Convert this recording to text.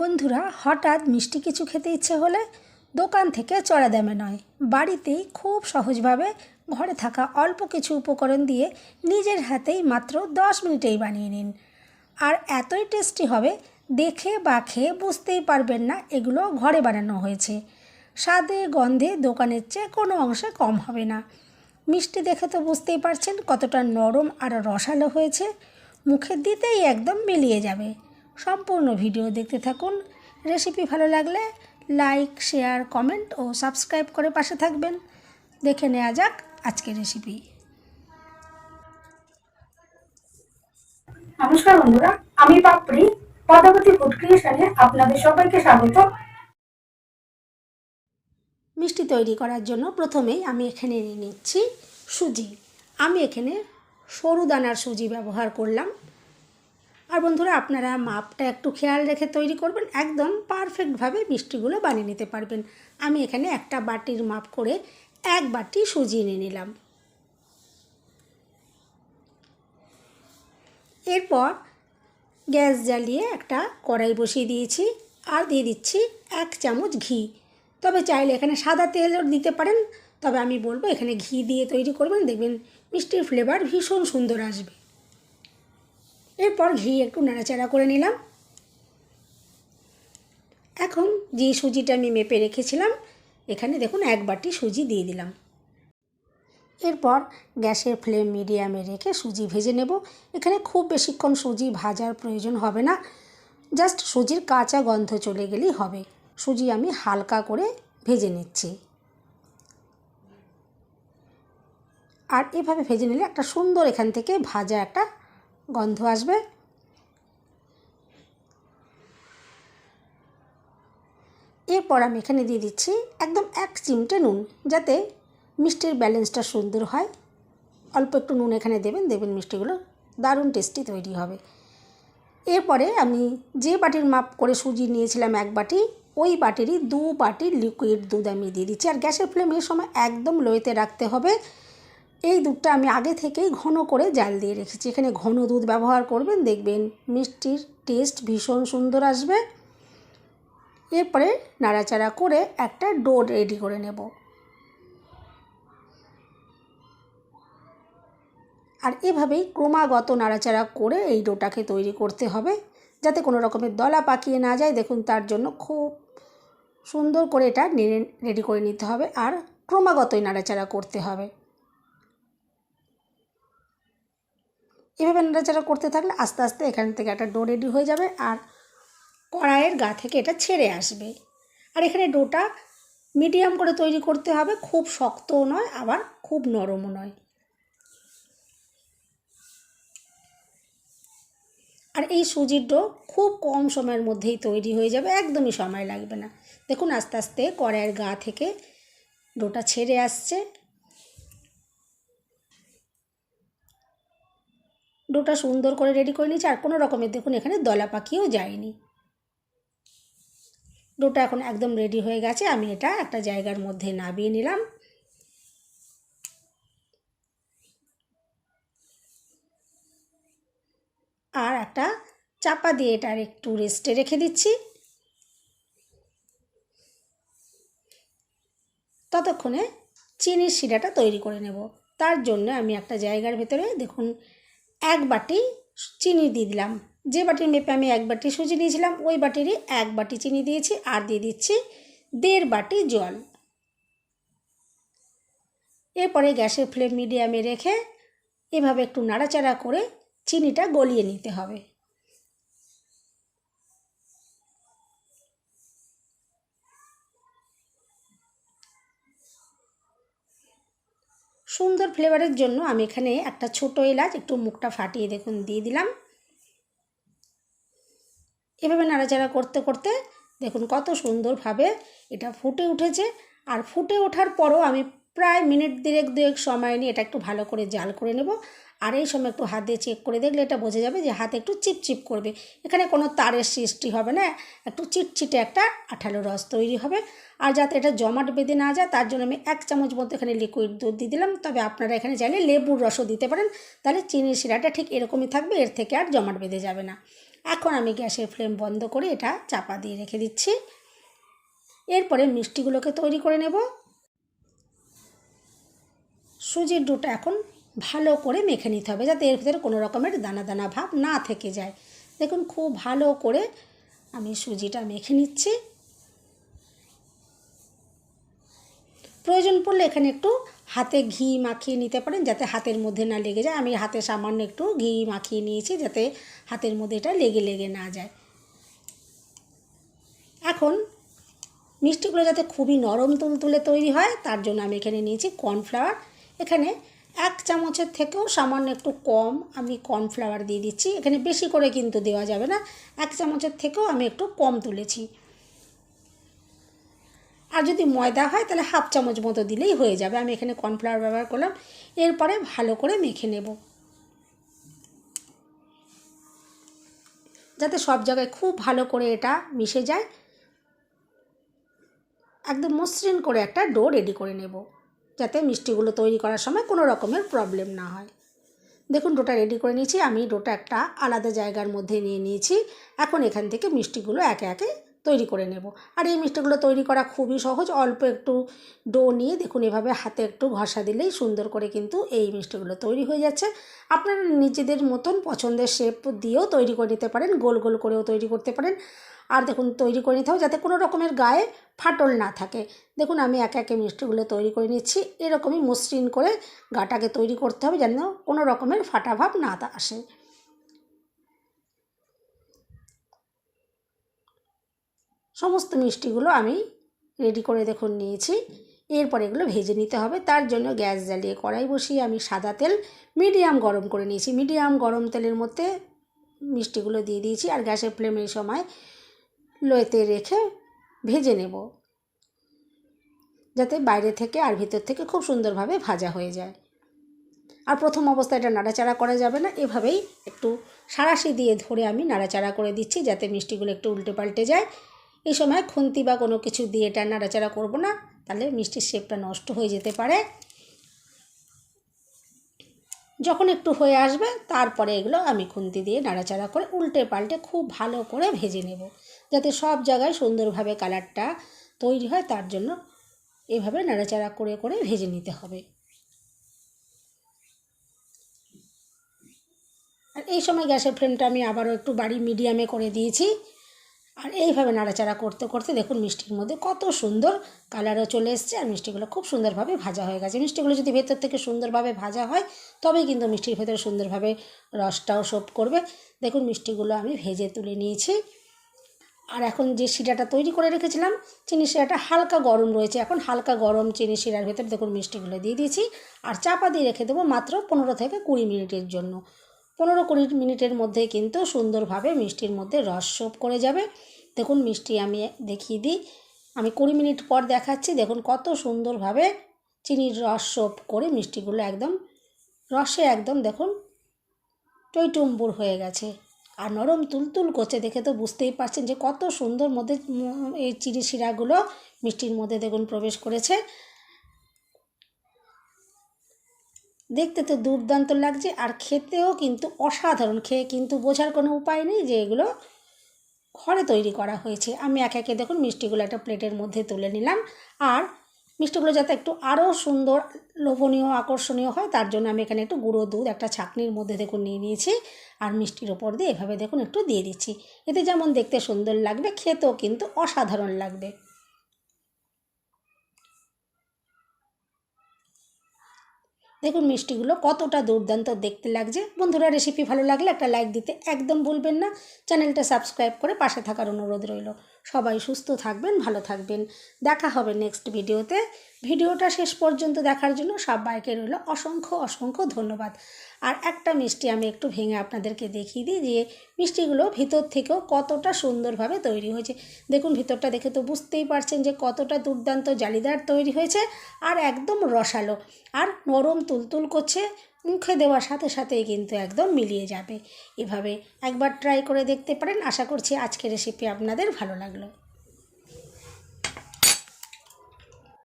বন্ধুরা, হঠাৎ মিষ্টি কিছু খেতে ইচ্ছে হলে দোকান থেকে চড়া দামে নয়, বাড়িতেই খুব সহজভাবে ঘরে থাকা অল্প কিছু উপকরণ দিয়ে নিজের হাতেই মাত্র 10 মিনিটেই বানিয়ে নিন। আর এতই টেস্টি হবে, দেখে বা খেয়ে বুঝতেই পারবেন না এগুলো ঘরে বানানো হয়েছে। স্বাদে গন্ধে দোকানের চেয়ে কোনো অংশে কম হবে না। মিষ্টি দেখে তো বুঝতেই পারছেন কতটা নরম আর রসালো হয়েছে, মুখে দিতেই একদম মিলিয়ে যাবে। সম্পূর্ণ ভিডিও দেখতে থাকুন। রেসিপি ভালো লাগলে লাইক, শেয়ার, কমেন্ট ও সাবস্ক্রাইব করে পাশে থাকবেন। দেখে নেওয়া যাক আজকের রেসিপি। নমস্কার বন্ধুরা, আমি পাপড়ি পদ্মাবতী ফুড ক্রিয়েশনে আপনাদের সবাইকে স্বাগত। মিষ্টি তৈরি করার জন্য প্রথমেই আমি এখানে নিয়ে নিচ্ছি সুজি। আমি এখানে সরু দানার সুজি ব্যবহার করলাম। আর বন্ধুরা, আপনারা মাপটা একটু খেয়াল রেখে তৈরি করবেন, একদম পারফেক্টভাবে মিষ্টিগুলো বানিয়ে নিতে পারবেন। আমি এখানে একটা বাটির মাপ করে 1 বাটি সুজি নিয়ে নিলাম। এরপর গ্যাস জ্বালিয়ে একটা কড়াই বসিয়ে দিয়েছি আর দিয়ে দিচ্ছি 1 চামচ ঘি। তবে চাইলে এখানে সাদা তেলও দিতে পারেন, তবে আমি বলবো এখানে ঘি দিয়ে তৈরি করবেন, দেখবেন মিষ্টির ফ্লেভার ভীষণ সুন্দর আসবে। এরপর ঘি একটু নাড়াচাড়া করে নিলাম। এখন যে সুজিটা আমি মেপে রেখেছিলাম, এখানে দেখুন 1 বাটি সুজি দিয়ে দিলাম। এরপর গ্যাসের ফ্লেম মিডিয়ামে রেখে সুজি ভেজে নেব। এখানে খুব বেশিক্ষণ সুজি ভাজার প্রয়োজন হবে না, জাস্ট সুজির কাঁচা গন্ধ চলে গেলেই হবে। সুজি আমি হালকা করে ভেজে নিচ্ছি। আর এভাবে ভেজে নিলে একটা সুন্দর এখান থেকে ভাজা একটা গন্ধ আসবে। এরপর আমি এখানে দিয়ে দিচ্ছি একদম 1 চিমটে নুন, যাতে মিষ্টির ব্যালেন্সটা সুন্দর হয়। অল্প একটু নুন এখানে দেবেন, দেখবেন মিষ্টিগুলো দারুণ টেস্টি তৈরি হবে। এরপরে আমি যে বাটির মাপ করে সুজি নিয়েছিলাম 1 বাটি, ওই বাটিরই 2 বাটি লিকুইড দুধ আমি দিয়ে দিচ্ছি। আর গ্যাসের ফ্লেম এই সময় একদম লোতে রাখতে হবে। এই দুধটা আমি আগে থেকেই ঘন করে জাল দিয়ে রেখেছি। এখানে ঘন দুধ ব্যবহার করবেন, দেখবেন মিষ্টির টেস্ট ভীষণ সুন্দর আসবে। এরপরে নাড়াচাড়া করে একটা ডো রেডি করে নেব। আর এভাবেই ক্রমাগত নাড়াচাড়া করে এই ডোটাকে তৈরি করতে হবে, যাতে কোনো রকমের দলা পাকিয়ে না যায়। দেখুন, তার জন্য খুব সুন্দর করে এটা রেডি করে নিতে হবে আর ক্রমাগতই নাড়াচাড়া করতে হবে। এভাবে নাড়াচাড়া করতে থাকলে আস্তে আস্তে এখান থেকে একটা ডো রেডি হয়ে যাবে আর কড়াইয়ের গা থেকে এটা ছেড়ে আসবে। আর এখানে ডোটা মিডিয়াম করে তৈরি করতে হবে, খুব শক্তও নয় আবার খুব নরমও নয়। আর এই সুজির ডো খুব কম সময়ের মধ্যেই তৈরি হয়ে যাবে, একদমই সময় লাগবে না। দেখুন, আস্তে আস্তে কড়াইয়ের গা থেকে ডোটা ছেড়ে আসছে। ডোটা সুন্দর করে রেডি করে নিয়েছি আর কোনো রকমের দেখুন এখানে দলা পাকিয়েও যায়নি। ডোটা এখন একদম রেডি হয়ে গেছে। আমি এটা একটা জায়গার মধ্যে নামিয়ে নিলাম। আর একটা চাপা দিয়ে এটা একটু রেস্টে রেখে দিচ্ছি। ততক্ষণে চিনির শিরাটা তৈরি করে নেব। তার জন্য আমি একটা জায়গার ভেতরে দেখুন 1 বাটি চিনি দিয়ে দিলাম। যে বাটির মেপে আমি 1 বাটি সুজি নিয়েছিলাম, ওই বাটিরই 1 বাটি চিনি দিয়েছি আর দিয়ে দিচ্ছি 1.5 বাটি জল। এরপরে গ্যাসের ফ্লেম মিডিয়ামে রেখে এভাবে একটু নাড়াচাড়া করে চিনিটা গলিয়ে নিতে হবে। সুন্দর ফ্লেভারের জন্য আমি এখানে একটা ছোট এলাচ একটু মুখটা ফাটিয়ে দেখুন দিয়ে দিলাম। এভাবে নাড়াচাড়া করতে করতে দেখুন কত সুন্দরভাবে এটা ফুটে উঠেছে। আর ফুটে ওঠার পরও আমি প্রায় মিনিট 1-2 সময় নিয়ে এটা একটু ভালো করে জাল করে নেব। আর এই সময় একটু হাত দিয়ে চেক করে দেখলে এটা বোঝা যাবে যে হাতে একটু চিপচিপ করবে। এখানে কোনো তারের সৃষ্টি হবে না, একটু চিটচিটে একটা আঠালো রস তৈরি হবে। আর যাতে এটা জমাট বেঁধে না যায় তার জন্য আমি 1 চামচ মতো এখানে লিকুইড দুধ দিয়ে দিলাম। তবে আপনারা এখানে চাইলে লেবুর রসও দিতে পারেন, তাহলে চিনির শিরাটা ঠিক এরকমই থাকবে, এর থেকে আর জমাট বেঁধে যাবে না। এখন আমি গ্যাসের ফ্লেম বন্ধ করে এটা চাপা দিয়ে রেখে দিচ্ছি। এরপরে মিষ্টিগুলোকে তৈরি করে নেব। সুজির ডোটা এখন ভালো করে মেখে নিতে হবে, যাতে এর ভিতরে কোনো রকমের দানা দানা ভাব না থেকে যায়। দেখুন খুব ভালো করে আমি সুজিটা মেখে নিচ্ছি। প্রয়োজন পড়লে এখানে একটু হাতে ঘি মাখিয়ে নিতে পারেন, যাতে হাতের মধ্যে না লেগে যায়। আমি হাতে সামান্য একটু ঘি মাখিয়ে নিয়েছি, যাতে হাতের মধ্যে এটা লেগে না যায়। এখন মিষ্টিগুলো যাতে খুবই নরম তুলতুলে তৈরি হয়, তার জন্য আমি এখানে নিয়েছি কর্নফ্লাওয়ার। এখানে 1 চামচের থেকেও সামান্য একটু কম আমি কর্নফ্লাওয়ার দিয়ে দিচ্ছি। এখানে বেশি করে কিন্তু দেওয়া যাবে না, 1 চামচের থেকেও আমি একটু কম তুলেছি। আর যদি ময়দা হয় তাহলে 1/2 চামচ মতো দিলেই হয়ে যাবে। আমি এখানে কর্নফ্লাওয়ার ব্যবহার করলাম। এরপরে ভালো করে মেখে নেব, যাতে সব জায়গায় খুব ভালো করে এটা মিশে যায়। একদম মসৃণ করে একটা ডো রেডি করে নেব, যাতে মিষ্টিগুলো তৈরি করার সময় কোনো রকমের প্রবলেম না হয়। দেখুন ডোটা রেডি করে নিয়েছি। আমি ডোটা একটা আলাদা জায়গার মধ্যে নিয়ে নিয়েছি। এখন এখান থেকে মিষ্টিগুলো একে একে তৈরি করে নেব। আর এই মিষ্টিগুলো তৈরি করা খুবই সহজ। অল্প একটু ডো নিয়ে দেখুন এভাবে হাতে একটু ঘষা দিলেই সুন্দর করে কিন্তু এই মিষ্টিগুলো তৈরি হয়ে যাচ্ছে। আপনারা নিজেদের মতন পছন্দের শেপ দিয়েও তৈরি করে নিতে পারেন, গোল গোল করেও তৈরি করতে পারেন। আর দেখুন তৈরি করে নিতে হবে যাতে কোনো রকমের গায়ে ফাটল না থাকে। দেখুন আমি একে একে মিষ্টিগুলো তৈরি করে নিচ্ছি। এরকমই মসৃণ করে গাটাকে তৈরি করতে হবে, যেন কোনো রকমের ফাটা ভাব না আসে। সমস্ত মিষ্টিগুলো আমি রেডি করে দেখুন নিয়েছি। এরপর এগুলো ভেজে নিতে হবে। তার জন্য গ্যাস জ্বালিয়ে কড়াই বসিয়ে আমি সাদা তেল মিডিয়াম গরম করে নিয়েছি। মিডিয়াম গরম তেলের মধ্যে মিষ্টিগুলো দিয়ে দিয়েছি। আর গ্যাসের ফ্লেম এই সময় লোতে রেখে ভেজে নেব, যাতে বাইরে থেকে আর ভিতর থেকে খুব সুন্দরভাবে ভাজা হয়ে যায়। আর প্রথম অবস্থায় এটা নাড়াচাড়া করা যাবে না, এভাবেই একটু সাঁড়াশি দিয়ে ধরে আমি নাড়াচাড়া করে দিচ্ছি, যাতে মিষ্টিগুলো একটু উল্টে পাল্টে যায়। এই সময় খুন্তি বা কোনো কিছু দিয়ে এটা নাড়াচাড়া করব না, তাহলে মিষ্টির শেপটা নষ্ট হয়ে যেতে পারে। যখন একটু হয়ে আসবে তারপরে এগুলো আমি খুন্তি দিয়ে নাড়াচাড়া করে উল্টে পাল্টে খুব ভালো করে ভেজে নেব, যাতে সব জায়গায় সুন্দরভাবে কালারটা তৈরি হয়। তার জন্য এভাবে নাড়াচাড়া করে করে ভেজে নিতে হবে। আর এই সময় গ্যাসের ফ্লেমটা আমি আবারও একটু মিডিয়ামে করে দিয়েছি। আর এইভাবে নাড়াচাড়া করতে করতে দেখুন মিষ্টির মধ্যে কত সুন্দর কালারও চলে এসছে, আর মিষ্টিগুলো খুব সুন্দরভাবে ভাজা হয়ে গেছে। মিষ্টিগুলো যদি ভেতর থেকে সুন্দরভাবে ভাজা হয় তবেই কিন্তু মিষ্টির ভেতরে সুন্দরভাবে রসটাও শোপ করবে। দেখুন মিষ্টিগুলো আমি ভেজে তুলে নিয়েছি। আর এখন যে শিরাটা তৈরি করে রেখেছিলাম, চিনি শিরাটা হালকা গরম রয়েছে। এখন হালকা গরম চিনি শিরার ভেতরে দেখুন মিষ্টিগুলো দিয়ে দিয়েছি। আর চাপা দিয়ে রেখে দেবো মাত্র 15 থেকে 20 মিনিটের জন্য। 15-20 মিনিটের মধ্যে কিন্তু সুন্দরভাবে মিষ্টির মধ্যে রস শোপ করে যাবে। দেখুন মিষ্টি আমি দেখিয়ে দিই, আমি 20 মিনিট পর দেখাচ্ছি। দেখুন কত সুন্দরভাবে চিনির রস শোপ করে মিষ্টিগুলো একদম রসে একদম দেখুন টইটুম্বুর হয়ে গেছে। আর নরম তুলতুল করছে, দেখে তো বুঝতেই পারছেন যে কত সুন্দর মধ্যে এই চিনি শিরাগুলো মিষ্টির মধ্যে দেখুন প্রবেশ করেছে। দেখতে তো দুর্দান্ত লাগছে, আর খেতেও কিন্তু অসাধারণ। খেয়ে কিন্তু বোঝার কোনো উপায় নেই যে এগুলো ঘরে তৈরি করা হয়েছে। আমি একে একে দেখুন মিষ্টিগুলো একটা প্লেটের মধ্যে তুলে নিলাম। আর মিষ্টিগুলো যাতে একটু আরও সুন্দর লোভনীয় আকর্ষণীয় হয়, তার জন্য আমি এখানে একটু গুঁড়ো দুধ একটা ছাঁকনির মধ্যে দেখুন নিয়ে নিয়েছি। আর মিষ্টির ওপর দিয়ে এভাবে দেখুন একটু দিয়ে দিচ্ছি। এতে যেমন দেখতে সুন্দর লাগবে, খেতেও কিন্তু অসাধারণ লাগবে। দেখুন মিষ্টিগুলো কতটা দুর্দান্ত দেখতে লাগছে। বন্ধুরা রেসিপি ভালো লাগলে একটা লাইক দিতে একদম ভুলবেন না। চ্যানেলটা সাবস্ক্রাইব করে পাশে থাকার অনুরোধ রইল। সবাই সুস্থ থাকবেন, ভালো থাকবেন। দেখা হবে নেক্সট ভিডিওতে। ভিডিওটা শেষ পর্যন্ত দেখার জন্য সবাইকে রইল অসংখ্য অসংখ্য ধন্যবাদ। আর একটা মিষ্টি আমি একটু ভেঙে আপনাদেরকে দেখিয়ে দিই যে মিষ্টিগুলো ভিতর থেকেও কতটা সুন্দরভাবে তৈরি হয়েছে। দেখুন ভিতরটা দেখে তো বুঝতেই পারছেন যে কতটা দুর্দান্ত জালিদার তৈরি হয়েছে, আর একদম রসালো আর নরম তুলতুল করছে। মুখে দেওয়ার সাথে সাথেই কিন্তু একদম মিলিয়ে যাবে। এভাবে একবার ট্রাই করে দেখতে পারেন। আশা করছি আজকের রেসিপি আপনাদের ভালো লাগলো।